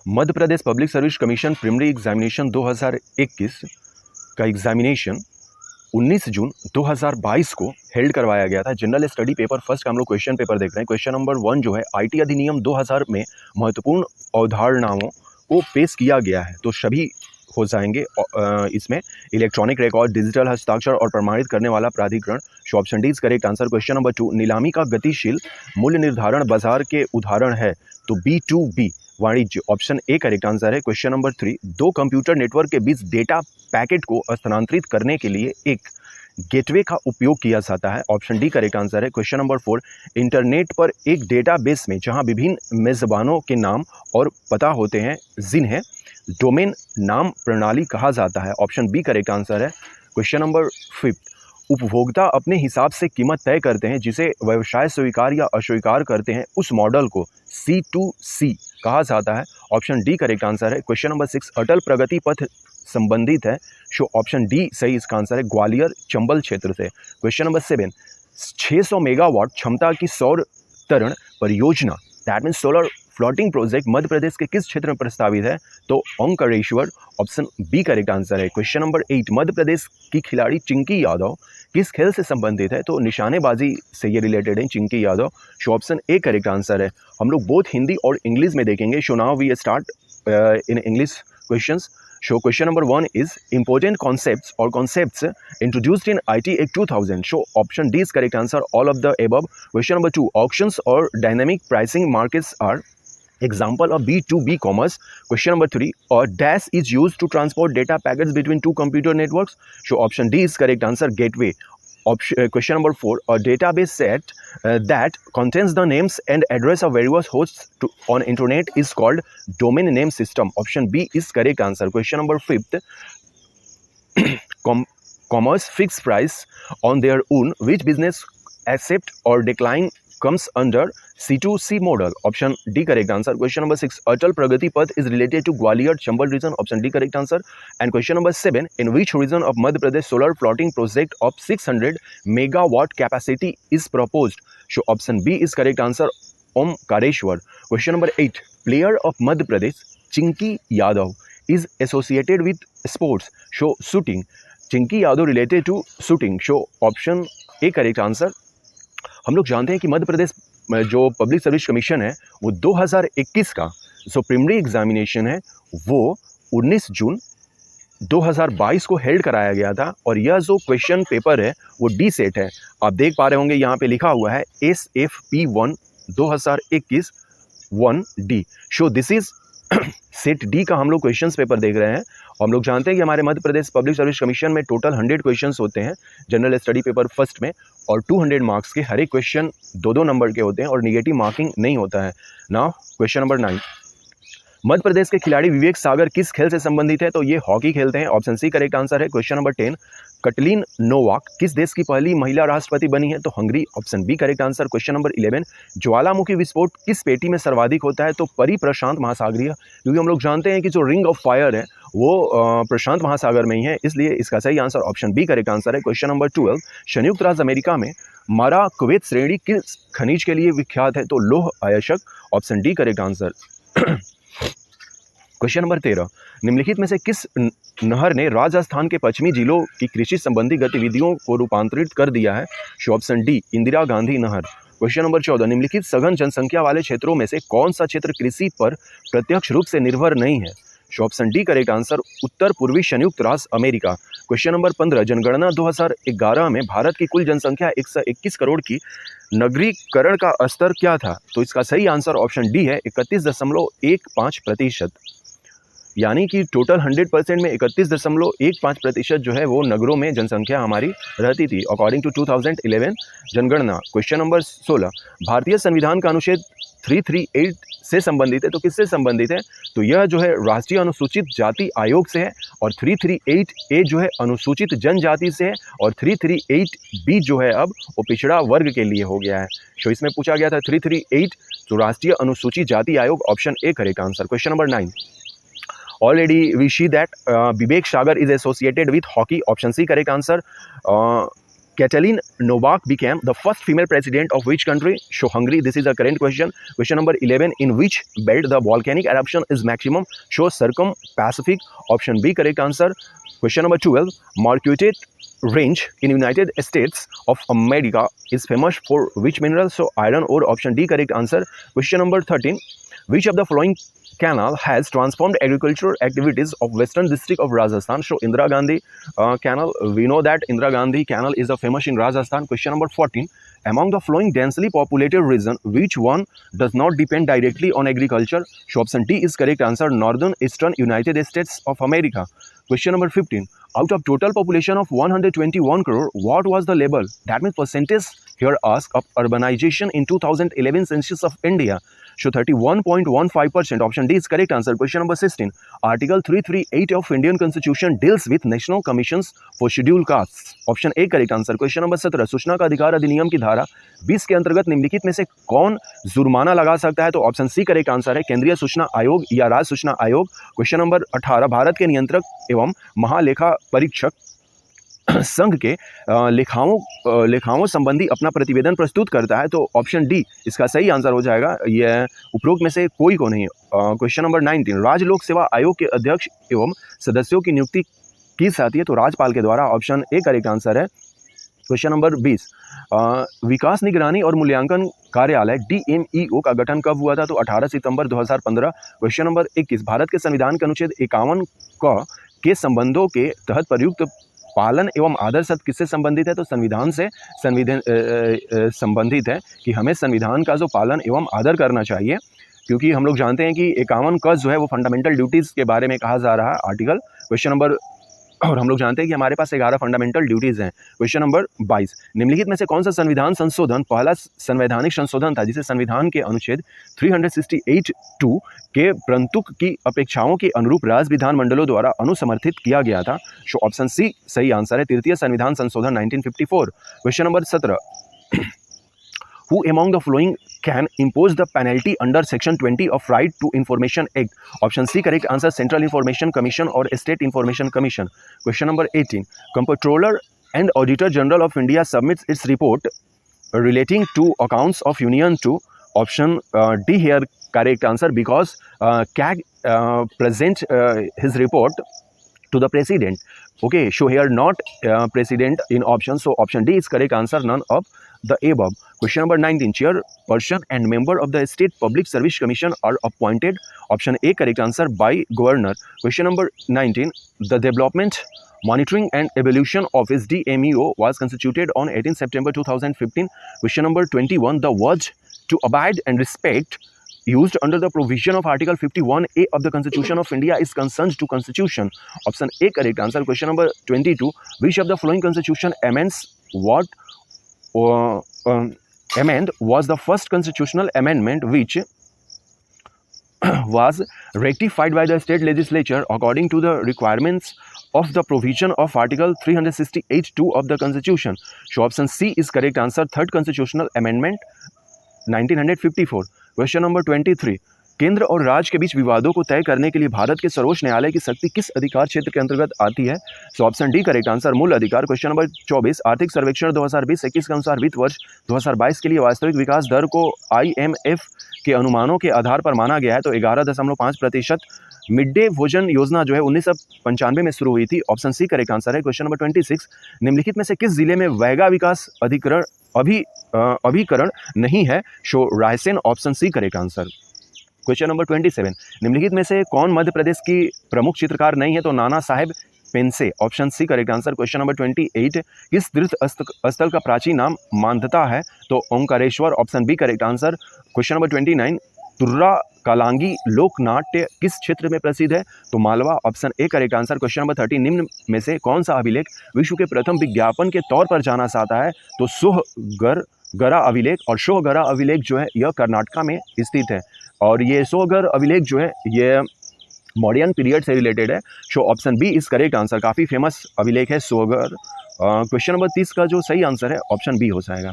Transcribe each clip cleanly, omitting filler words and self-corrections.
मध्य Pradesh public service commission preliminary examination 2021 का examination 19 जून 2022 को held करवाया गया था। जनरल स्टडी पेपर फर्स्ट का हम लोग क्वेश्चन पेपर देख रहे हैं। क्वेश्चन नंबर 1 जो है आईटी अधिनियम 2000 में महत्वपूर्ण अवधारणाओं को पेश किया गया है, तो सभी हो जाएंगे इसमें इलेक्ट्रॉनिक रिकॉर्ड, डिजिटल हस्ताक्षर और प्रमाणित करने वाला प्राधिकरण। सो option D is correct answer. Question number 2, नीलामी का गतिशील मूल्य निर्धारण बाजार के उदाहरण है, तो B2B वाणिज्य, ऑप्शन ए करेक्ट आंसर है। क्वेश्चन नंबर 3, दो कंप्यूटर नेटवर्क के बीच डेटा पैकेट को स्थानांतरित करने के लिए एक गेटवे का उपयोग किया जाता है, ऑप्शन डी करेक्ट आंसर है। क्वेश्चन नंबर 4, इंटरनेट पर एक डेटाबेस में जहां विभिन्न मेजबानों के नाम और पता होते हैं जिन्हें डोमेन नाम प्रणाली कहा जाता है, ऑप्शन बी करेक्ट आंसर है। क्वेश्चन नंबर 5, उपभोक्ता अपने हिसाब से कीमत तय करते हैं जिसे व्यवसाय स्वीकार या अस्वीकार करते हैं, उस मॉडल को C2C कहा जाता है, ऑप्शन डी करेक्ट आंसर है। क्वेश्चन नंबर 6, अटल प्रगति पथ संबंधित है, सो ऑप्शन डी सही इसका आंसर है, ग्वालियर चंबल क्षेत्र से। क्वेश्चन नंबर 7, 600 मेगावाट क्षमता की सौर तरण परियोजना that mean solar floating project Madhya Pradesh के किस क्षेत्र में प्रस्तावित है, तो Omkareshwar, option B correct answer है। क्वेश्चन नंबर 8, मध्य प्रदेश की खिलाड़ी चिंकी यादव किस खेल से संबंधित है, तो निशानेबाजी से ये रिलेटेड है Chinki Yadav, so option A correct answer है। हम लोग बोथ हिंदी और इंग्लिश में देखेंगे, so now we start in English questions. So question number 1 is important concepts or concepts introduced in IT Act 2000. So option D is correct answer, all of the above. Question number 2, auctions or dynamic pricing markets are example of B2B commerce. Question number 3, a dash is used to transport data packets between two computer networks. So option D is correct answer, gateway. Question number 4, a database set that contains the names and address of various hosts on internet is called domain name system. Option B is correct answer. Question number 5, commerce fixed price on their own, which business accept or decline comes under C2C model, option D correct answer. Question number 6, Atal Pragati Path is related to Gwalior Chambal region, option D correct answer. And question number 7, in which region of Madhya Pradesh solar floating project of 600 megawatt capacity is proposed, so option B is correct answer, Omkareshwar. Question number 8, player of Madhya Pradesh Chinky Yadav is associated with sports, so shooting. Chinky Yadav related to shooting, so option A correct answer. हम लोग जानते हैं कि मध्य प्रदेश जो public service commission है वो 2021 का जो प्रीलिमिनरी एग्जामिनेशन है वो 19 जून 2022 को हेल्ड कराया गया था, और यह जो क्वेश्चन पेपर है वो डी सेट है। आप देख पा रहे होंगे यहाँ पे लिखा हुआ है SFP1 2021 1D, so this is set D का हम लोग क्वेश्चंस पेपर देख रहे हैं। हम लोग जानते हैं कि हमारे मध्य प्रदेश पब्लिक सर्विस कमीशन में टोटल 100 क्वेश्चंस होते हैं जनरल स्टडी पेपर फर्स्ट में, और 200 मार्क्स के हर एक क्वेश्चन 2-2 नंबर के होते हैं और निगेटिव मार्किंग नहीं होता है। नाउ क्वेश्चन नंबर 9, मध्य प्रदेश के खिलाड़ी विवेक सागर किस खेल से संबंधित है, तो ये हॉकी खेलते हैं, ऑप्शन सी करेक्ट आंसर है। क्वेश्चन नंबर 10, कटलीन नोवाक किस देश की पहली महिला राष्ट्रपति बनी है, तो Hungary, option B correct answer. Question number 11, ज्वालामुखी विस्फोट किस पेटी में सर्वाधिक होता है, तो परिप्रशांत महासागरीय, क्योंकि हम लोग जानते हैं कि जो रिंग ऑफ फायर है वो प्रशांत महासागर में ही है, इसलिए इसका सही answer option B correct answer है। क्वेश्चन नंबर 12, संयुक्त राज्य अमेरिका में मारा कुवैत श्रेणी किस खनिज के लिए विख्यात है, तो लौह अयस्क, option D correct answer. Question number 13, निम्नलिखित में से किस नहर ने राजस्थान के पश्चिमी जिलों की कृषि संबंधी गतिविधियों को रूपांतरित कर दिया है, so option D Indira Gandhi नहर। क्वेश्चन नंबर 14, निम्नलिखित सघन जनसंख्या वाले क्षेत्रों में से कौन सा क्षेत्र कृषि पर प्रत्यक्ष रूप से निर्भर नहीं है, so option D correct answer, उत्तर पूर्वी संयुक्त राज्य अमेरिका। क्वेश्चन नंबर 15, जनगणना 2011 में भारत की कुल जनसंख्या 121 करोड़ की नगरीकरण का स्तर क्या था, तो इसका सही आंसर ऑप्शन डी है, 31.15%, यानी कि टोटल 100% में 31.15% जो है वो नगरों में जनसंख्या हमारी रहती थी अकॉर्डिंग टू 2011 जनगणना। क्वेश्चन नंबर 16, भारतीय संविधान का अनुच्छेद 338 से संबंधित है, तो किससे संबंधित है, तो यह जो है राष्ट्रीय अनुसूचित जाति आयोग से है, और 338A जो है अनुसूचित जनजाति से है, और 338B जो है अब वो पिछड़ा वर्ग के लिए हो गया है। तो इसमें पूछा गया था 338 तो राष्ट्रीय अनुसूचित जाति आयोग, option A correct answer. Question number 9, already we see that Vivek Sagar is associated with hockey, option C correct answer. Katalin Novak became the first female president of which country? Show Hungary. This is a current question. Question number 11. In which belt the volcanic eruption is maximum? Show Circum-Pacific. Option B correct answer. Question number 12. Marquette Range in United States of America is famous for which mineral? So iron ore. Option D correct answer. Question number 13. Which of the following canal has transformed agricultural activities of western district of Rajasthan? So Indira Gandhi canal. We know that Indira Gandhi canal is famous in Rajasthan. Question number 14. Among the following densely populated region, which one does not depend directly on agriculture? So option D is correct answer. Northern Eastern United States of America. Question number 15. Out of total population of 121 crore, what was the level? That means percentage here asked of urbanization in 2011 census of India. So 31.15%. Option D is correct answer. Question number 16. Article 338 of Indian Constitution deals with National Commissions for Scheduled Castes. Option A correct answer. Question number 17. सूचना का अधिकार अधिनियम की धारा 20 के अंतर्गत निम्नलिखित में से कौन जुर्माना लगा सकता है? तो ऑप्शन सी करेक्ट आंसर है, केंद्रीय सूचना आयोग या राज्य सूचना आयोग। Question number 18। भारत के नियंत्रक एवं महालेखा परीक्षक संघ के लेखाओं संबंधी अपना प्रतिवेदन प्रस्तुत करता है, तो ऑप्शन डी इसका सही आंसर हो जाएगा। यह उपरोक्त में से कोई को नहीं। Question number 19। राज्य लोक सेवा आयोग के अध्यक्ष एवं सदस्यों की नियुक्ति की जाती है, तो राज्यपाल के द्वारा। ऑप्शन ए करेक्ट आंसर है। Question number 20। विकास निगरानी और मूल्यांकन कार्यालय DMEO का गठन कब हुआ था? तो 18 सितंबर 2015। Question number 21। भारत के संविधान के अनुच्छेद 51 के संबंधों के तहत प्रयुक्त पालन एवं आदर शब्द किससे संबंधित है? तो संविधान से संबंधित है कि हमें संविधान का जो पालन एवं आदर करना चाहिए, क्योंकि हम लोग जानते हैं कि 51 का जो है वो फंडामेंटल ड्यूटीज़ के बारे में कहा जा रहा है आर्टिकल। क्वेश्चन नंबर, और हम लोग जानते हैं कि हमारे पास 11 फंडामेंटल ड्यूटीज़ हैं। Question number 22। निम्नलिखित में से कौन सा संविधान संशोधन पहला संवैधानिक संशोधन था जिसे संविधान के अनुच्छेद 368(2) के प्रंतुक की अपेक्षाओं के अनुरूप राज्य विधानमंडलों द्वारा अनुसमर्थित किया गया था? सो ऑप्शन सी सही आंसर है, तृतीय संविधान संशोधन 1954। Question number 17। Who among the following can impose the penalty under Section 20 of Right to Information Act? Option C correct answer, Central Information Commission or State Information Commission. Question number 18. Comptroller and Auditor General of India submits its report relating to accounts of Union to option D here correct answer, because CAG present his report to the President. Okay, so here not President in option, so option D is correct answer, none of the above. Question number 19. Chairperson and member of the State Public Service Commission are appointed. Option A correct answer, by Governor. Question number 19. The Development Monitoring and Evaluation Office DMEO was constituted on 18 September 2015. Question number 21. The words to abide and respect used under the provision of Article 51A of the Constitution of India is concerned to Constitution. Option A correct answer. Question number 22. Which of the following Constitution amends was the first constitutional amendment which was rectified by the state legislature according to the requirements of the provision of Article 368(2) of the Constitution? So option C is correct answer, third constitutional amendment 1954. Question number 23. केंद्र और राज्य के बीच विवादों को तय करने के लिए भारत के सर्वोच्च न्यायालय की शक्ति किस अधिकार क्षेत्र के अंतर्गत आती है? So option D correct answer, मूल अधिकार। Question number 24। आर्थिक सर्वेक्षण 2020-21 के अनुसार वित्त वर्ष 2022 के लिए वास्तविक विकास दर को IMF के अनुमानों के आधार पर माना गया है, तो 11.5%। मिड डे भोजन योजना जो है 1995 में शुरू हुई थी। ऑप्शन सी करेक्ट आंसर है। Question number 26। निम्नलिखित में से किस जिले में वैगा विकास अधिकरण अभिकरण नहीं है? So Raisen. Option C correct answer. Question number 27। निम्नलिखित में से कौन मध्य प्रदेश की प्रमुख चित्रकार नहीं है? तो नाना साहेब पेंसे। Option C correct answer. Question number 28। किस तीर्थ स्थल का प्राचीन नाम मानधता है? तो Omkareshwar. Option B correct answer. Question number 29। Turra Kalangi लोक नाट्य किस क्षेत्र में प्रसिद्ध है? तो Malwa. Option A correct answer. Question number 30। निम्न में से कौन सा अभिलेख विश्व के प्रथम विज्ञापन के तौर पर जाना जाता है? तो सोहगरा अभिलेख। और सोहगरा अभिलेख जो है यह कर्नाटका में स्थित है, और ये सोहगर अभिलेख जो है ये मॉडर्न पीरियड से रिलेटेड है। So option B is correct answer. काफ़ी फेमस अभिलेख है सोहगर। क्वेश्चन नंबर 30 का जो सही आंसर है ऑप्शन बी हो जाएगा।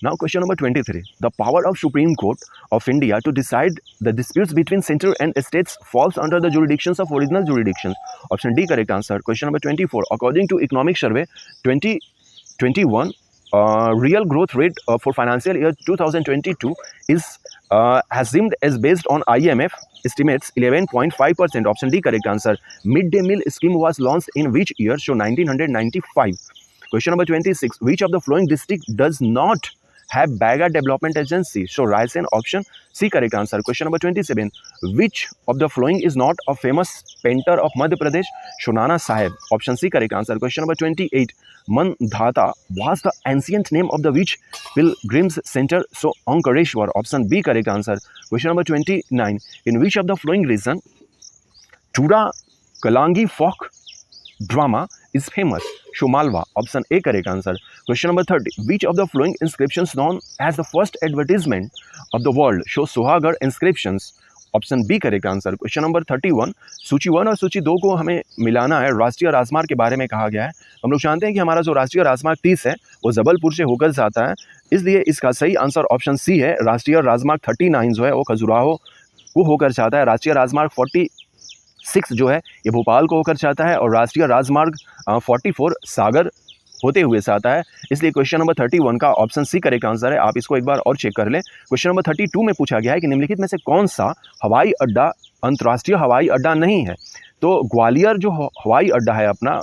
Now question number 23. The power of Supreme Court of India to decide the disputes between center and states falls under the jurisdictions of original jurisdictions. Option D correct answer. Question number 24. According to Economic Survey 2021, real growth rate for financial year 2022 is assumed as based on IMF estimates 11.5%. Option D correct answer. Midday meal scheme was launched in which year? So 1995. Question number 26. Which of the following district does not have Baiga Development Agency? So Raisen. Option C correct answer. Question number 27. Which of the following is not a famous painter of Madhya Pradesh? So Nana Sahib. Option C correct answer. Question number 28. Mandhata was the ancient name of the which pilgrims center? So Ankareshwar. Option B correct answer. Question number 29. In which of the following reason Tura Kalangi folk drama is famous? Shomalwa. Option A correct answer. Question number 30. Which of the following inscriptions known as the first advertisement of the world? Show Suhagar inscriptions. Option B correct answer. Question number 31. सूची 1 और सूची 2 को हमें मिलाना है. राष्ट्रीय राजमार्ग के बारे में कहा गया है. हम लोग जानते हैं कि हमारा जो राष्ट्रीय राजमार्ग 30 है वो जबलपुर से होकर जाता है, इसलिए इसका सही आंसर ऑप्शन सी है. राष्ट्रीय राजमार्ग 39 जो है वो खजुराहो को होकर जाता है. राष्ट्रीय राजमार्ग 46 जो है ये भोपाल को होकर जाता है और राष्ट्रीय राजमार्ग 44 सागर होते हुए जाता है. इसलिए क्वेश्चन नंबर 31 का ऑप्शन सी करेक्ट आंसर है. आप इसको एक बार और चेक कर लें. क्वेश्चन नंबर 32 में पूछा गया है कि निम्नलिखित में से कौन सा हवाई अड्डा अंतर्राष्ट्रीय हवाई अड्डा नहीं है? तो ग्वालियर जो हवाई अड्डा है अपना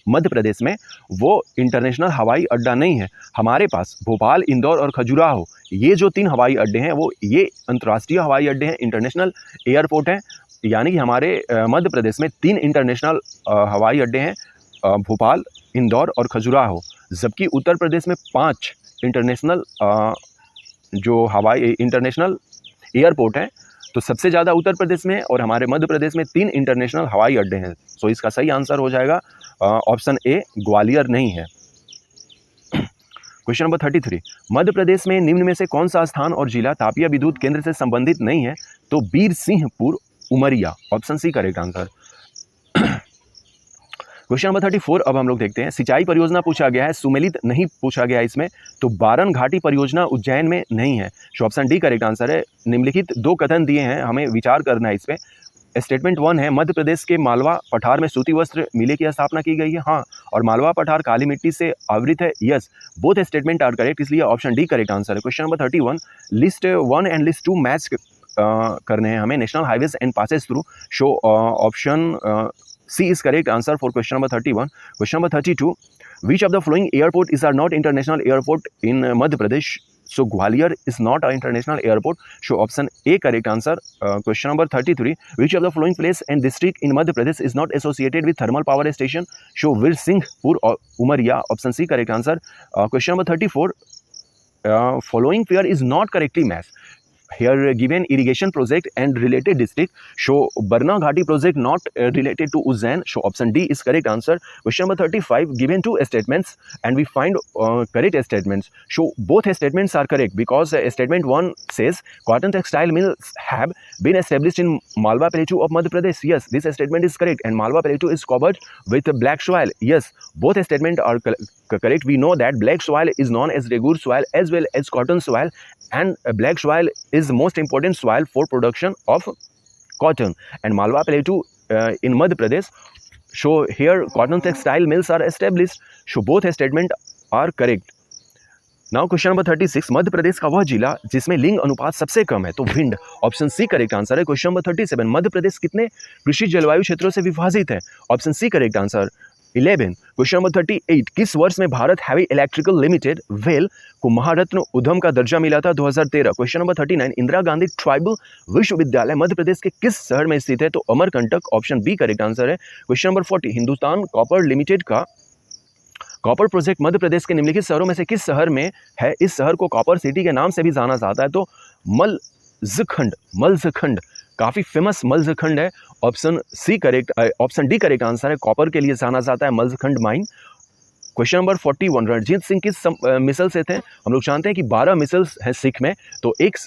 मध्य प्रदेश में, वो इंटरनेशनल हवाई अड्डा नहीं है. हमारे पास भोपाल, इंदौर और खजुराहो ये जो 3 हवाई अड्डे हैं वो ये अंतर्राष्ट्रीय हवाई अड्डे हैं, इंटरनेशनल एयरपोर्ट हैं. यानी कि हमारे मध्य प्रदेश में 3 इंटरनेशनल हवाई अड्डे हैं, भोपाल, इंदौर और खजुराहो. जबकि उत्तर प्रदेश में 5 इंटरनेशनल जो हवाई इंटरनेशनल एयरपोर्ट हैं. तो सबसे ज़्यादा उत्तर प्रदेश में और हमारे मध्य प्रदेश में 3 इंटरनेशनल हवाई अड्डे हैं. सो इसका सही आंसर हो जाएगा ऑप्शन ए, ग्वालियर नहीं है. Question number 33. मध्य प्रदेश में निम्न में से कौन सा स्थान और जिला तापीय विद्युत केंद्र से संबंधित नहीं है? तो Birsinghpur, Umaria. Option C correct answer. Question number 34 अब हम लोग देखते हैं. सिंचाई परियोजना पूछा गया है, सुमेलित नहीं पूछा गया इसमें. तो बारन घाटी परियोजना उज्जैन में नहीं है. तो ऑप्शन डी करेक्ट आंसर है. निम्नलिखित 2 कथन दिए हैं, हमें विचार करना है इस पे. स्टेटमेंट 1 है मध्य प्रदेश के मालवा पठार में सूती वस्त्र मिले की स्थापना की गई है. हाँ. और मालवा पठार काली मिट्टी से आवृत है. Yes. Both statement are correct, इसलिए ऑप्शन डी करेक्ट आंसर है. Question number 31. List 1 and list 2 match करने हैं हमें. National highways and passes through. So option C is correct answer for question number 31. Question number 32. Which of the following airport is not international airport in Madhya Pradesh? So Gwalior is not an international airport. So option A correct answer. Question number 33. Which of the following place and district in Madhya Pradesh is not associated with thermal power station? So Virsinghpur or Umaria. Option C correct answer. Question number 34. Following pair is not correctly matched. Here given irrigation project and related district. Show Barna Ghati project not related to Ujjain. So option D is correct answer. Question number 35. Given 2 statements and we find correct statements. So both statements are correct because statement 1 says cotton textile mills have been established in Malwa Plateau of Madhya Pradesh. Yes, this statement is correct and Malwa Plateau is covered with black soil. Yes, both statements are correct. We know that black soil is known as Regur soil as well as cotton soil, and black soil is the most important soil for production of cotton. And Malwa Plateau in Madhya Pradesh. So here cotton textile mills are established. So both statements are correct. Now question number 36. Madhya Pradesh का वह जिला जिसमें लिंग अनुपात सबसे कम है? तो Bhind. Option C correct answer है. Question number 37. मध्य प्रदेश कितने कृषि जलवायु क्षेत्रों से विभाजित है? Option C correct answer 11. Question number 38. किस वर्ष में भारत हैवी इलेक्ट्रिकल लिमिटेड वेल को महारत्न उद्यम का दर्जा मिला था? 2013. Question number 39. Indira Gandhi tribal विश्वविद्यालय मध्य प्रदेश के किस शहर में स्थित है? तो Amarkantak. Option B correct answer है. Question number 40. Hindustan copper limited का कॉपर प्रोजेक्ट मध्य प्रदेश के निम्नलिखित शहरों में से किस शहर में है? इस शहर को कॉपर सिटी के नाम से भी जाना जाता है. तो मलजखंड काफ़ी फेमस मलजखंड है. Option C correct, option D correct answer है. कॉपर के लिए जाना जाता है Malajkhand mine. Question number 41, Ranjit Singh किस मिसल से थे? हम लोग जानते हैं कि 12 मिसल्स हैं सिख में, तो एक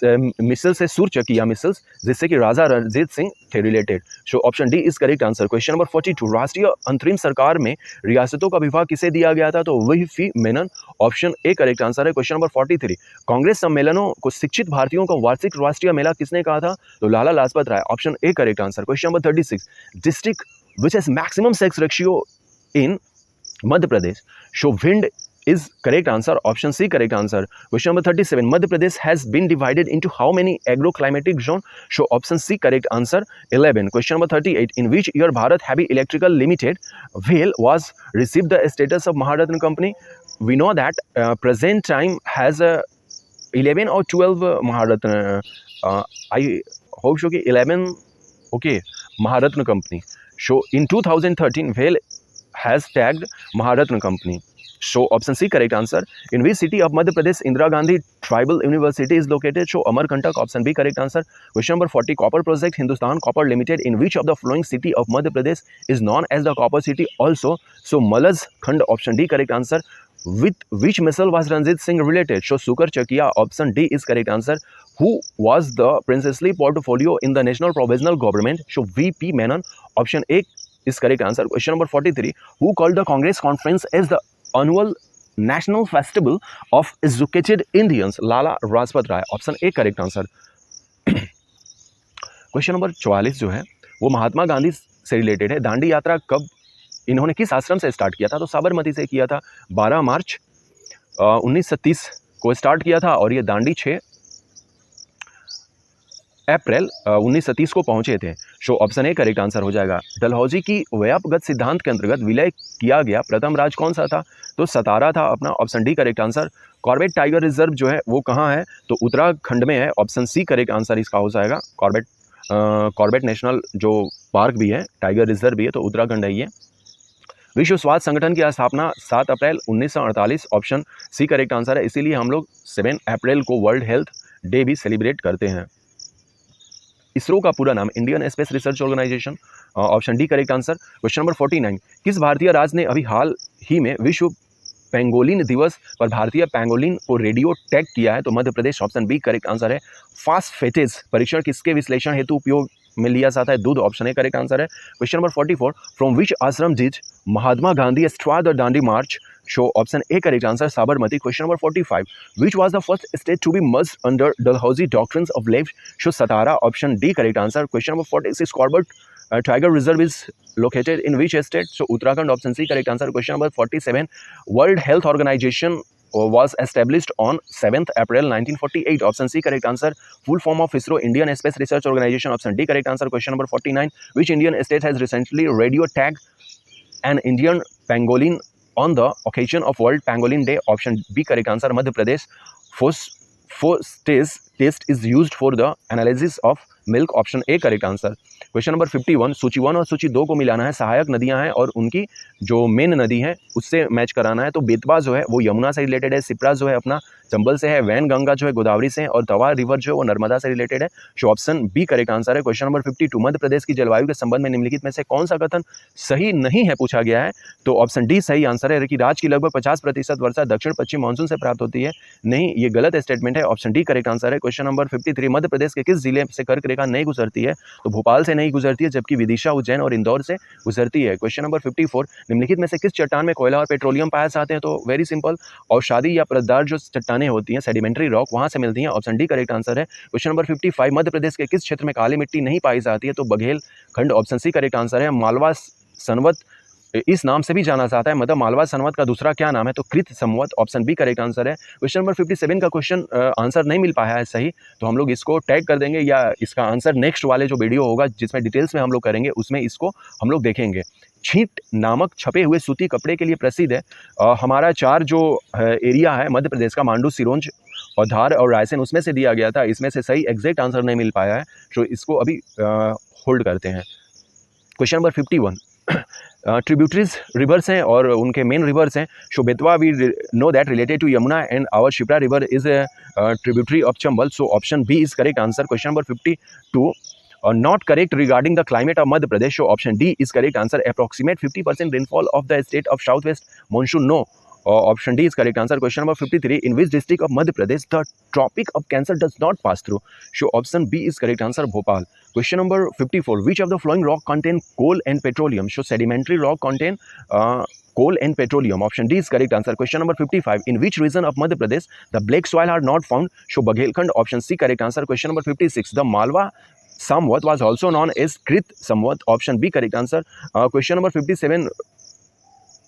मिसल से सूरचकिया मिसल्स, जिससे कि राजा रणजीत सिंह थे related. So option D is correct answer. Question number 42, राष्ट्रीय अंतरिम सरकार में रियासतों का विभाग किसे दिया गया था? तो वही फी Menon, option A correct answer है। क्वेश्चन नंबर 43, कांग्रेस सम्मेलनों को शिक्षित भारतीयों का वार्षिक राष्ट्रीय मेला किसने कहा था? तो Lala Lajpat Rai, option A correct answer. Question number 36, district which has maximum sex ratio in Madhya Pradesh. So Vind is correct answer. Option C correct answer. Question number 37. Madhya Pradesh has been divided into how many agroclimatic zone? So option C correct answer. 11. Question number 38. In which year Bharat Heavy Electrical Limited (BHEL) was received the status of Maharatna company? We know that present time has 11 or 12 Maharatna. I hope so. 11. Okay, Maharatna company. So in 2013, BHEL has tagged Maharatna company. So option C correct answer. In which city of Madhya Pradesh Indira Gandhi Tribal University is located? So Amarkantak, option B correct answer. Question number 40, copper project Hindustan Copper Limited in which of the following city of Madhya Pradesh is known as the copper city also? So Malaz Khand, option D correct answer. With which missile was Ranjit Singh related? So Sukar Chakia, option D is correct answer. Who was the princely portfolio in the National Provisional Government? So VP Menon, option A is correct answer. Question number 43, who called the Congress conference as the annual national festival of educated Indians? Lala Rajpat Rai, option A correct answer. Question number 44 जो है वो महात्मा गांधी से related है। दांडी यात्रा कब इन्होंने किस आश्रम से स्टार्ट किया था? तो साबरमती से किया था। 12 मार्च 1930 को स्टार्ट किया था और ये दांडी 6 अप्रैल 1930 को पहुंचे थे। सो ऑप्शन ए करेक्ट आंसर हो जाएगा। डलहौजी की व्यापगत सिद्धांत के अंतर्गत विलय किया गया प्रथम राज्य कौन सा था? तो सतारा था अपना, option D correct answer. Corbett tiger reserve जो है वो कहाँ है? तो उत्तराखंड में है, ऑप्शन सी करेक्ट आंसर इसका हो जाएगा। कॉर्बेट नेशनल जो पार्क भी है, टाइगर रिजर्व भी है, तो उत्तराखंड है ये। विश्व स्वास्थ्य संगठन की स्थापना 7 April 1948, option C correct answer है। इसीलिए हम लोग 7 अप्रैल को वर्ल्ड हेल्थ डे भी सेलिब्रेट करते हैं। इसरो का पूरा नाम Indian space research organisation, option D correct answer. Question number 49, किस भारतीय राज्य ने अभी हाल ही में विश्व पेंगोलिन दिवस पर भारतीय पेंगोलिन को रेडियो टैग किया है? तो Madhya Pradesh, option B correct answer है। फास्फेटेज परीक्षण किसके विश्लेषण हेतु उपयोग में लिया जाता है? दूध, ऑप्शन ए करेक्ट आंसर है। Question number 44, from which ashram did Mahatma Gandhi start the Dandi march? So option A correct answer Sabarmati. Question number 45, which was the first state to be merged under Dalhousie doctrines of lapse? So Satara, option D correct answer. Question number 46, Corbett tiger reserve is located in which state? So Uttarakhand, option C correct answer. Question number 47, World Health Organization was established on 7th April 1948, option C correct answer. Full form of ISRO, Indian Space Research Organization, option D correct answer. Question number 49, which Indian state has recently radio tagged an Indian pangolin on the occasion of World Pangolin Day? Option B correct answer, Madhya Pradesh. Phosphate test is used for the analysis of milk, option A correct answer. Question number 51, सूची 1 और सूची 2 को मिलाना है। सहायक नदियां हैं और उनकी जो मेन नदी है उससे मैच कराना है। तो बेतवा जो है वो यमुना से रिलेटेड है, सिप्रा जो है अपना चंबल से है, वैन गंगा जो है गोदावरी से है और तवा रिवर जो है वो नर्मदा से रिलेटेड है। So option B correct answer है। क्वेश्चन नंबर 52, मध्य प्रदेश की जलवायु के संबंध में निम्नलिखित में से कौन सा कथन सही नहीं है पूछा गया है? तो ऑप्शन डी सही आंसर है कि राज्य की लगभग 50% वर्षा दक्षिण पश्चिम मानसून से प्राप्त होती है। नहीं, ये गलत स्टेटमेंट है, ऑप्शन डी करेक्ट आंसर है। क्वेश्चन नंबर 53, मध्य प्रदेश के किस जिले से कर्क रेखा नहीं गुजरती है? तो भोपाल से नहीं गुजरती है, जबकि विदिशा, उज्जैन और इंदौर से गुजरती है। क्वेश्चन नंबर 54, निम्नलिखित में से किस चट्टान में कोयला और पेट्रोलियम पाए जाते हैं? तो वेरी सिंपल, औषधि या परतदार जो चट्टानें होती हैं, सेडिमेंट्री रॉक, वहां से मिलती हैं, ऑप्शन डी करेक्ट आंसर है। क्वेश्चन नंबर 55, मध्य प्रदेश के किस क्षेत्र में काली मिट्टी नहीं पाई जाती है? तो बघेल खंड, ऑप्शन सी करेक्ट आंसर है। मालवा संवत इस नाम से भी जाना जाता है, मतलब मालवा संवत का दूसरा क्या नाम है? तो कृत संवत, ऑप्शन बी करेक्ट आंसर है। क्वेश्चन नंबर 57 का क्वेश्चन आंसर नहीं मिल पाया है सही, तो हम लोग इसको टैग कर देंगे या इसका आंसर नेक्स्ट वाले जो वीडियो होगा जिसमें डिटेल्स में हम लोग करेंगे उसमें इसको हम लोग देखेंगे। छींट नामक छपे हुए सूती कपड़े के लिए प्रसिद्ध है हमारा 4 जो एरिया है मध्य प्रदेश का, मांडू, सिरोंज और धार और रायसेन, उसमें से दिया गया था। इसमें से सही एग्जैक्ट आंसर नहीं मिल पाया है, तो इसको अभी होल्ड करते हैं। क्वेश्चन नंबर 51, ट्रिब्यूटरीज रिवर्स हैं और उनके मेन रिवर्स हैं। So Betwa we know that related to Yamuna and our Shipra river is tributary of Chambal, so option B is correct answer. Question number 52, Not correct regarding the climate of Madhya Pradesh. So option D is correct answer. Approximate 50% rainfall of the state of southwest monsoon. No. Option D is correct answer. Question number 53. In which district of Madhya Pradesh the Tropic of Cancer does not pass through? So option B is correct answer. Bhopal. Question number 54. Which of the following rock contain coal and petroleum? So sedimentary rock contain coal and petroleum. Option D is correct answer. Question number 55. In which region of Madhya Pradesh the black soil are not found? So Baghelkhand. Option C correct answer. Question number 56. The Malwa Samvat was also known as Krit Samvat. Option B correct answer. Question number 57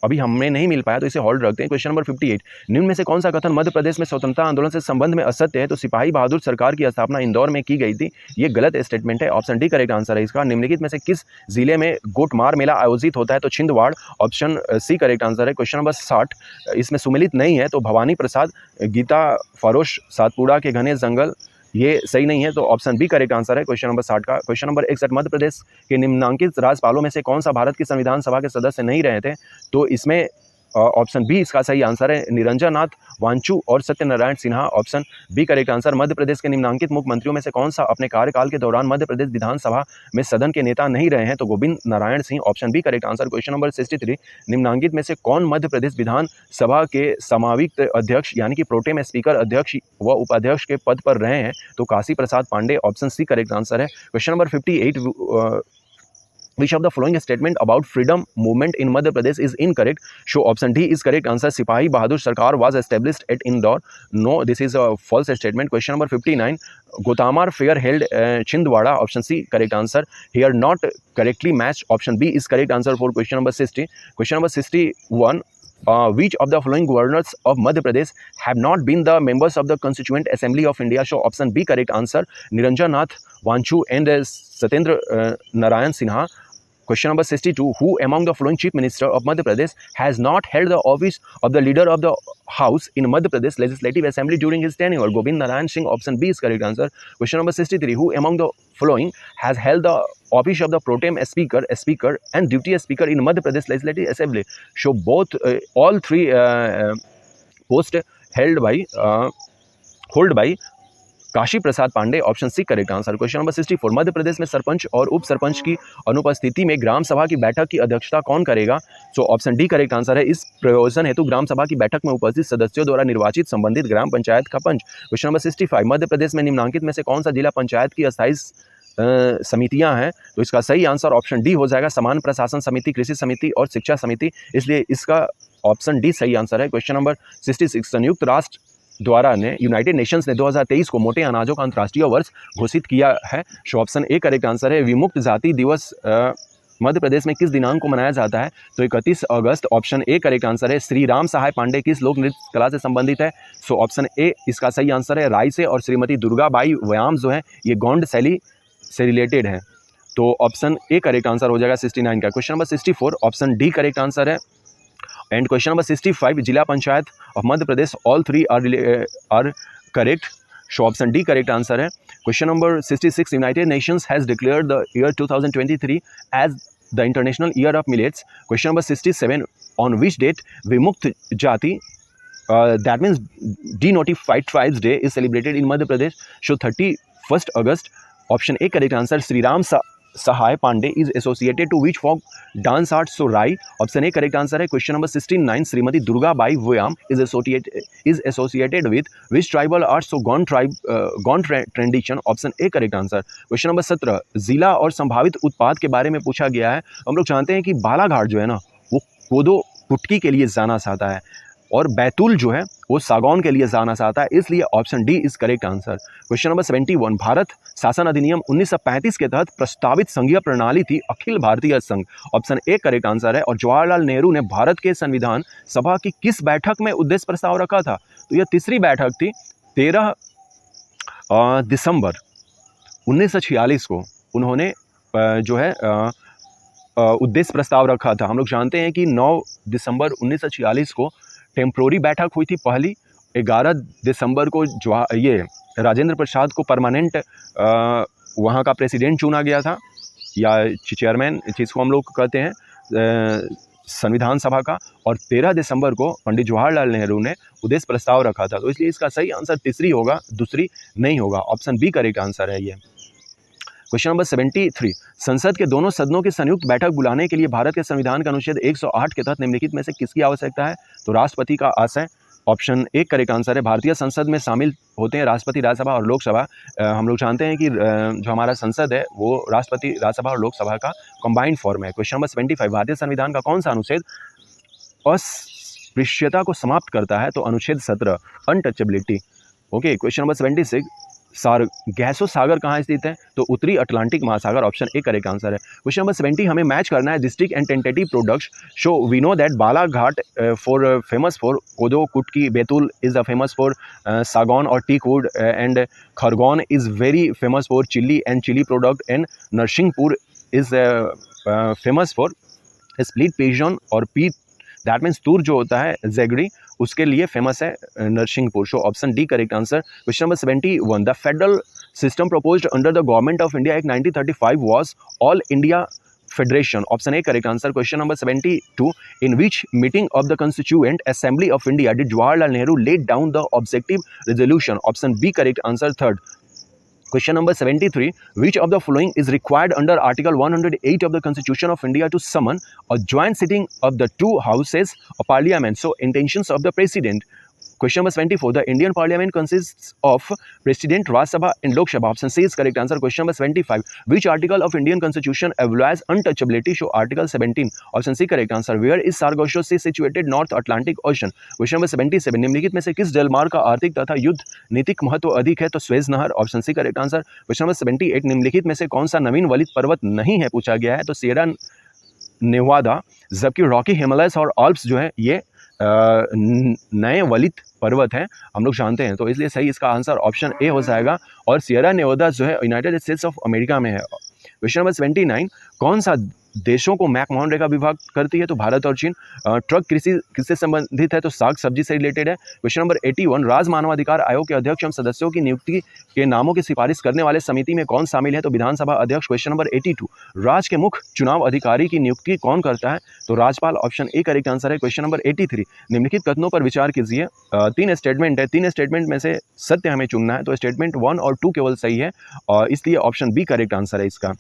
अभी हमें नहीं मिल पाया तो इसे hold रखते हैं. Question number 58. निम्न में से कौन सा कथन मध्य प्रदेश में स्वतंत्रता आंदोलन से संबंध में असत्य है? तो सिपाही बहादुर सरकार की स्थापना इंदौर में की गई थी. ये गलत स्टेटमेंट है. ऑप्शन डी करेक्ट आंसर है इसका. निम्नलिखित में से किस जिले में गोटमार मेला आयोजित होता है? तो छिंदवाड़. ऑप्शन सी करेक्ट आंसर है. Question number 60. इसमें सुमिलित नहीं है तो भवानी प्रसाद, गीता फरोश, सातपुड़ा के घने जंगल, ये सही नहीं है तो ऑप्शन बी करेक्ट आंसर है क्वेश्चन नंबर 60 का. Question number 61. मध्य प्रदेश के निम्नांकित राज्यपालों में से कौन सा भारत की संविधान सभा के सदस्य नहीं रहे थे? तो इसमें ऑप्शन बी इसका सही आंसर है. निरंजन नाथ वांचू और Satyanarayan Sinha. Option B correct answer. Madhya Pradesh के निम्नांकित मुख्यमंत्रियों में से कौन सा अपने कार्यकाल के दौरान मध्य प्रदेश विधानसभा में सदन के नेता नहीं रहे हैं? तो Govind Narayan Singh. Option B correct answer. Question number 63. निम्नांकित में से कौन मध्य प्रदेश विधानसभा के समाविक्त अध्यक्ष यानी कि प्रोटेम स्पीकर, अध्यक्ष व उपाध्यक्ष के पद पर रहे हैं? तो Kashi Prasad Pandey. Option C correct answer है. Question number 58. Which of the following statement about freedom movement in Madhya Pradesh is incorrect? So option D is correct answer. Sipahi Bahadur Sarkar was established at Indore. No, this is a false statement. Question number 59. Gotamar fair held Chhindwara. Option C correct answer. Here not correctly matched. Option B is correct answer for question number 60. Question number 61. Which of the following governors of Madhya Pradesh have not been the members of the Constituent Assembly of India? So option B correct answer. Niranjan Nath Vanchu and Satyendra Narayan Sinha. Question number 62. Who among the following chief minister of Madhya Pradesh has not held the office of the leader of the house in Madhya Pradesh Legislative Assembly during his tenure? Govind Narayan Singh. Option B is correct answer. Question number 63. Who among the following has held the office of the pro tem speaker and deputy speaker in Madhya Pradesh Legislative Assembly? So both all three posts hold by Kashi Prasad Pandey. Option C correct answer. Question number 64. Madhya Pradesh में सरपंच और उप सरपंच की अनुपस्थिति में ग्राम सभा की बैठक की अध्यक्षता कौन करेगा? सो ऑप्शन डी करेक्ट आंसर है. इस प्रयोजन हेतु ग्राम सभा की बैठक में उपस्थित सदस्यों द्वारा निर्वाचित संबंधित ग्राम पंचायत का पंच. Question number 65. मध्य प्रदेश में निम्नांकित में से कौन सा जिला पंचायत की अस्थायी समितियां हैं? तो इसका सही आंसर ऑप्शन डी हो जाएगा. सामान्य प्रशासन समिति, कृषि समिति और शिक्षा समिति. इसलिए इसका ऑप्शन डी सही आंसर है. Question number 66. संयुक्त राष्ट्र द्वारा ने यूनाइटेड नेशंस ने 2023 को मोटे अनाजों का अंतर्राष्ट्रीय वर्ष घोषित किया है. So option A correct answer है. विमुक्त जाति दिवस मध्य प्रदेश में किस दिनांक को मनाया जाता है? तो 31 August. Option A correct answer है. श्री राम सहाय पांडे किस लोक नृत्य कला से संबंधित है? सो ऑप्शन ए इसका सही आंसर है. राय से. और श्रीमती दुर्गाबाई व्यायाम जो है ये गौंड शैली से रिलेटेड है. तो ऑप्शन ए करेक्ट आंसर हो जाएगा 69 का. Question number 64. Option D correct answer है. And question number 65. Zila panchayat of Madhya Pradesh all three are correct. So option D correct answer है. Question number 66. United Nations has declared the year 2023 as the international year of millets. Question number 67. On which date Vimukt Jati that means denotified tribes day is celebrated in Madhya Pradesh? So 31 August. Option A correct answer. Shri Ram Sahay Pandey is associated to which folk dance art? So Rai. Option A correct answer है. Question number 69. Shrimati Durgabai Vyam is associated with which tribal art? So Gond tradition. Option A correct answer. Question number 17. जिला और संभावित उत्पाद के बारे में पूछा गया है. हम लोग जानते हैं कि बालाघाट जो है ना वो कोदो कुटकी के लिए जाना चाहता है और बैतूल जो है वो सागौन के लिए जाना चाहता है. इसलिए option D is correct answer. Question number 71. Bharat शासन अधिनियम 1935 के तहत प्रस्तावित संघीय प्रणाली थी अखिल भारतीय संघ. ऑप्शन ए करेक्ट आंसर है. और जवाहरलाल नेहरू ने भारत के संविधान सभा की किस बैठक में उद्देश्य प्रस्ताव रखा था? तो यह तीसरी बैठक थी. 13 दिसंबर 1946 को उन्होंने जो है उद्देश्य प्रस्ताव रखा था. हम लोग जानते हैं कि 9 दिसंबर 1946 को टेम्प्रोरी बैठक हुई थी पहली. 11 दिसंबर को जो ये राजेंद्र प्रसाद को परमानेंट वहाँ का प्रेसिडेंट चुना गया था या चेयरमैन जिसको हम लोग कहते हैं संविधान सभा का. और 13 दिसंबर को पंडित जवाहरलाल नेहरू ने उद्देश्य प्रस्ताव रखा था. तो इसलिए इसका सही आंसर तीसरी होगा, दूसरी नहीं होगा. ऑप्शन बी करेक्ट आंसर है ये. क्वेश्चन नंबर 73, संसद के दोनों सदनों की संयुक्त बैठक बुलाने के लिए भारत के संविधान के अनुच्छेद 108 के तहत निम्नलिखित में से किसकी आवश्यकता है? तो राष्ट्रपति का आशय ऑप्शन एक करेक्ट आंसर है। भारतीय संसद में शामिल होते हैं राष्ट्रपति, राज्यसभा और लोकसभा। हम लोग जानते हैं कि जो हमारा संसद है वो राष्ट्रपति, राज्यसभा और लोकसभा का कंबाइंड फॉर्म है। क्वेश्चन नंबर 75, भारतीय संविधान का कौन सा अनुच्छेद अस्पृश्यता को समाप्त करता है? तो अनुच्छेद 17, अनटचेबिलिटी। ओके, क्वेश्चन नंबर 76, गैसो सागर कहाँ स्थित है? तो उत्तरी अटलांटिक महासागर, ऑप्शन ए करेक्ट आंसर है। क्वेश्चन नंबर 70, हमें मैच करना है district and tentative products. So we know that Balaghat for famous for kodo kutki, Betul is the famous for sagaun और teak wood, and Khargone is very famous for chilli and chilli product, and Narsinghpur is famous for split pigeon और pea, that means toor जो होता है जेगड़ी, उसके लिए फेमस है नरसिंहपुर। सो option D correct answer. Question number 71, the federal system proposed under the government of India act 1935 was all India federation, option A correct answer. Question number 72, in which meeting of the constituent assembly of India did Jawaharlal Nehru laid down the objective resolution, option B correct answer, third. Question number 73, which of the following is required under Article 108 of the Constitution of India to summon a joint sitting of the two houses of Parliament? So, intentions of the President. Question number 74, the Indian Parliament consists of President, Rajya Sabha and Lok Sabha. Option C is correct answer. Question number 75, which article of Indian Constitution abrogates untouchability? So, Article 17. Option C correct answer. Where is Sargasso Sea situated? North Atlantic Ocean. Question number 77, निम्नलिखित में से किस जलमार्ग का आर्थिक तथा युद्ध नीतिक महत्व अधिक है? तो स्वेज नहर, option C correct answer. Question number 78, निम्नलिखित में से कौन सा नवीन वलित पर्वत नहीं है पूछा गया है? तो सियरा नेवादा, जबकि रॉकी हिमालयस और आल्प्स जो है ये नए वलित पर्वत हैं, हम लोग जानते हैं, तो इसलिए सही इसका आंसर ऑप्शन ए हो जाएगा। और सियरा नेवादा जो है यूनाइटेड स्टेट्स ऑफ अमेरिका में है। क्वेश्चन नंबर 79, कौन सा देशों को मैकमोहन रेखा विभाजित करती है? तो भारत और चीन। ट्रक कृषि किससे संबंधित है? तो साग सब्जी से रिलेटेड है। क्वेश्चन नंबर 81, राज्य मानवाधिकार आयोग के अध्यक्ष एवं सदस्यों की नियुक्ति के नामों की सिफारिश करने वाले समिति में कौन शामिल है? तो विधानसभा अध्यक्ष। क्वेश्चन नंबर 82, राज्य के मुख्य चुनाव अधिकारी की नियुक्ति कौन करता है? तो राज्यपाल, ऑप्शन ए करेक्ट आंसर है। क्वेश्चन नंबर 83, निम्नलिखित कथनों पर विचार कीजिए। 3 स्टेटमेंट है, 3 स्टेटमेंट में से सत्य हमें चुनना है, तो स्टेटमेंट 1 और 2 केवल सही है, और इसलिए ऑप्शन बी करेक्ट आंसर है इसका।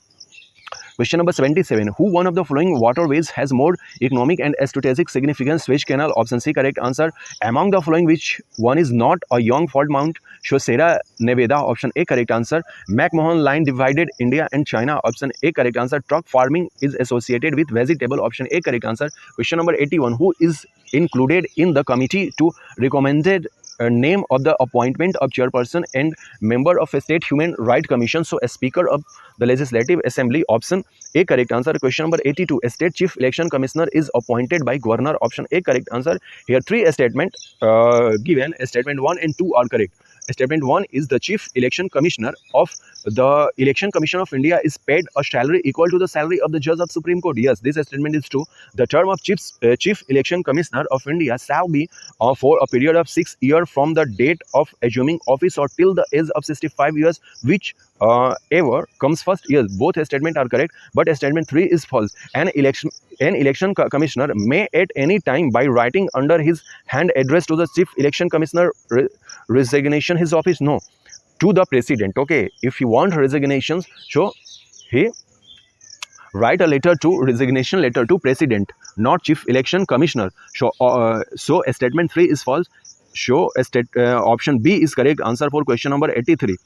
Question number 77, who one of the following waterways has more economic and strategic significance? Suez Canal, option C correct answer. Among the following, which one is not a young fault mount? Sierra Nevada, option A correct answer. McMahon line divided India and China, option A correct answer. Truck farming is associated with vegetable, option A correct answer. Question number 81, who is included in the committee to recommended name of the appointment of chairperson and member of a state human right commission? So a speaker of the legislative assembly, option A correct answer. Question number 82, a state chief election commissioner is appointed by governor, option A correct answer. Here 3 statements given, statement 1 and 2 are correct. Statement 1 is the chief election commissioner of the Election Commission of India is paid a salary equal to the salary of the judge of Supreme Court. Yes, this statement is true. The term of chief election commissioner of India shall be for a period of 6 years from the date of assuming office or till the age of 65 years, which ever comes first. Yes, both statements are correct, but statement 3 is false. An election commissioner may at any time by writing under his hand address to the chief election commissioner resignation his office. No, to the president. Okay, if you want resignations, so he write a letter to resignation letter to president, not chief election commissioner. So statement 3 is false. So option B is correct answer for question number 83.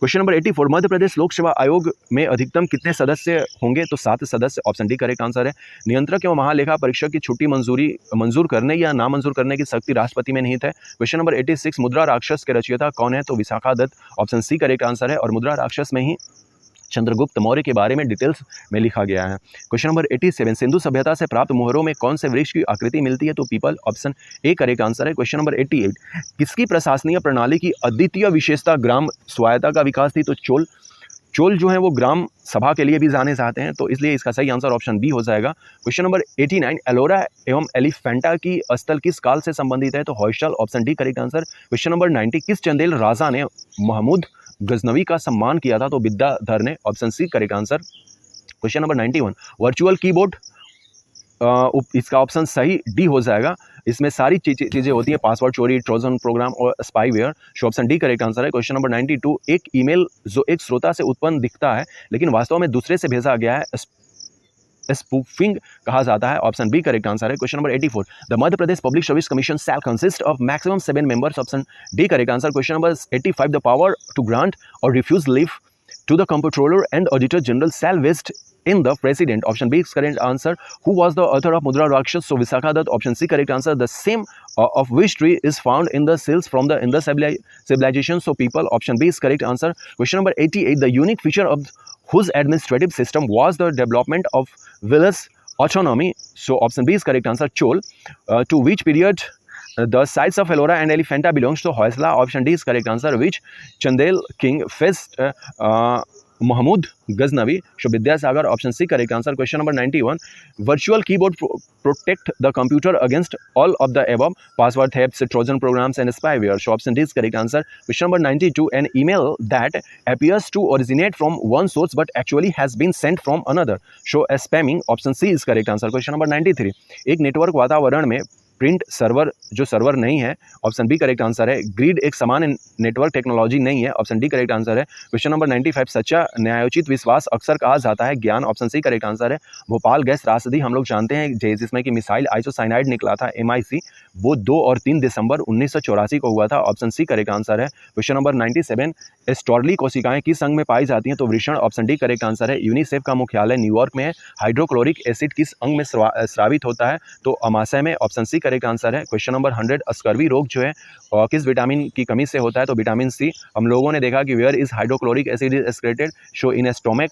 Question number 84, Madhya Pradesh लोक सेवा आयोग में अधिकतम कितने सदस्य होंगे? तो 7 सदस्य, ऑप्शन डी करेक्ट आंसर है। नियंत्रक एवं महालेखा परीक्षक की छुट्टी मंजूर करने या ना मंजूर करने की शक्ति राष्ट्रपति में निहित है। क्वेश्चन नंबर 86, मुद्रा राक्षस के रचयिता कौन है? तो Vishakha Datta, option C correct answer है। और मुद्रा राक्षस में ही चंद्रगुप्त मौर्य के बारे में डिटेल्स में लिखा गया है। क्वेश्चन नंबर 87, सिंधु सभ्यता से प्राप्त मोहरों में कौन से वृक्ष की आकृति मिलती है? तो people, option A correct answer है। क्वेश्चन नंबर 88, किसकी प्रशासनिक प्रणाली की अद्वितीय विशेषता ग्राम स्वायत्ता का विकास थी? तो चोल जो है वो ग्राम सभा के लिए भी जाने जाते हैं, तो इसलिए इसका सही आंसर ऑप्शन बी हो जाएगा। क्वेश्चन नंबर 89, एलोरा एवं एलिफेंटा की स्थल किस काल से संबंधित है? तो Hoysala, option D correct answer. Question number 90, किस चंदेल राजा ने महमूद गजनवी का सम्मान किया था? तो विद्याधर ने, option C correct answer. Question number 91, virtual keyboard इसका ऑप्शन सही डी हो जाएगा। इसमें सारी चीज़ें होती हैं, पासवर्ड चोरी, ट्रोजन प्रोग्राम और spyware. So option D correct answer है। क्वेश्चन नंबर 92, एक ईमेल जो एक श्रोता से उत्पन्न दिखता है लेकिन वास्तव में दूसरे से भेजा गया है, स्पूफिंग कहा जाता है। ऑप्शन बी करेक्ट आंसर है। Question number 84, the Madhya Pradesh public service commission shall consist of maximum 7 members. Option D correct answer. Question number 85, the power to grant or refuse leave to the comptroller and auditor general shall vest in the president. Option B is correct answer. Who was the author of Mudra Rakshas? So Visakha Dutt. Option C correct answer. The same of which tree is found in the cells from the Indus civilization? So people. Option B is correct answer. Question number 88, the unique feature of whose administrative system was the development of village autonomy? So option B is correct answer. Chol. To which period the sites of Ellora and Elephanta belongs to Hoysala? Option D is correct answer. Which Chandel king faced Mahmud Ghaznavi? So Vidyasagar. Option C correct answer. Question number 91, virtual keyboard protect the computer against all of the above: password thefts, Trojan programs and spyware. So option D is correct answer. Question number 92, an email that appears to originate from one source but actually has been sent from another. So spamming. Option C is correct answer. Question number 93, एक network वातावरण में print server जो server नहीं है, option B correct answer है। Grid एक समान network technology नहीं है, ऑप्शन डी करेक्ट आंसर है। क्वेश्चन नंबर 95, सच्चा न्यायोचित विश्वास अक्सर कहा जाता है ज्ञान? ऑप्शन सी करेक्ट आंसर है। भोपाल गैस त्रासदी हम लोग जानते हैं जिसमें कि मिसाइल आइसोसाइनाइड निकला था MIC, वो 2 और 3 दिसंबर 1984 को हुआ था, ऑप्शन सी करेक्ट आंसर है। क्वेश्चन नंबर 97, स्टॉर्ली कोशिकाएं किस अंग में पाई जाती हैं? तो वृषण, ऑप्शन डी करेक्ट आंसर है। यूनिसेफ का मुख्यालय न्यूयॉर्क में है। हाइड्रोक्लोरिक एसिड किस अंग में स्रावित होता है? तो अमाशय में, ऑप्शन सी करेक्ट आंसर है। क्वेश्चन नंबर 100, स्कर्वी रोग जो है किस विटामिन की कमी से होता है? तो विटामिन सी। हम लोगों ने देखा कि where is hydrochloric acid is excreted? So in stomach.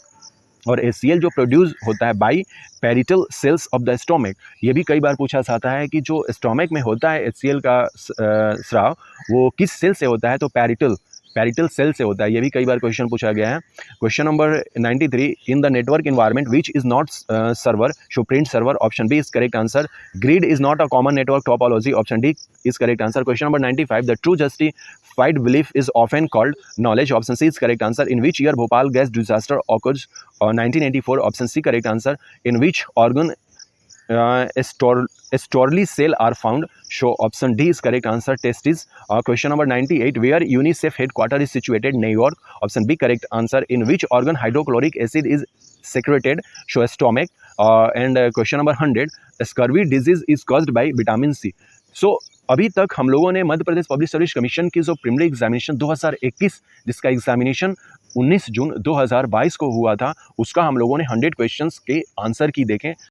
और HCl जो प्रोड्यूस होता है by parietal cells of the stomach, ये भी कई बार पूछा जाता है कि जो स्टोमक में होता है HCl का स्राव वो किस सेल से होता है? तो पैरिटल सेल से होता है, ये भी कई बार क्वेश्चन पूछा गया है। Question number 93, in the network environment which is not server? So print server, option B is correct answer. Grid is not a common network topology, option D is correct answer. Question number 95, the true justified belief is often called knowledge, option C is correct answer. In which year Bhopal gas disaster occurs? 1984, option C correct answer. In which organ Storley cell are found? So option D is correct answer, testes. Question number 98, where UNICEF headquarter is situated? New York, option B correct answer. In which organ hydrochloric acid is secreted? So stomach. And question number 100, scurvy disease is caused by vitamin C. So अभी तक हम लोगों ने मध्य Pradesh public service commission की जो preliminary examination 2021 जिसका examination 19 जून 2022 को हुआ था, उसका हम लोगों ने 100 क्वेश्चंस के आंसर की देखें।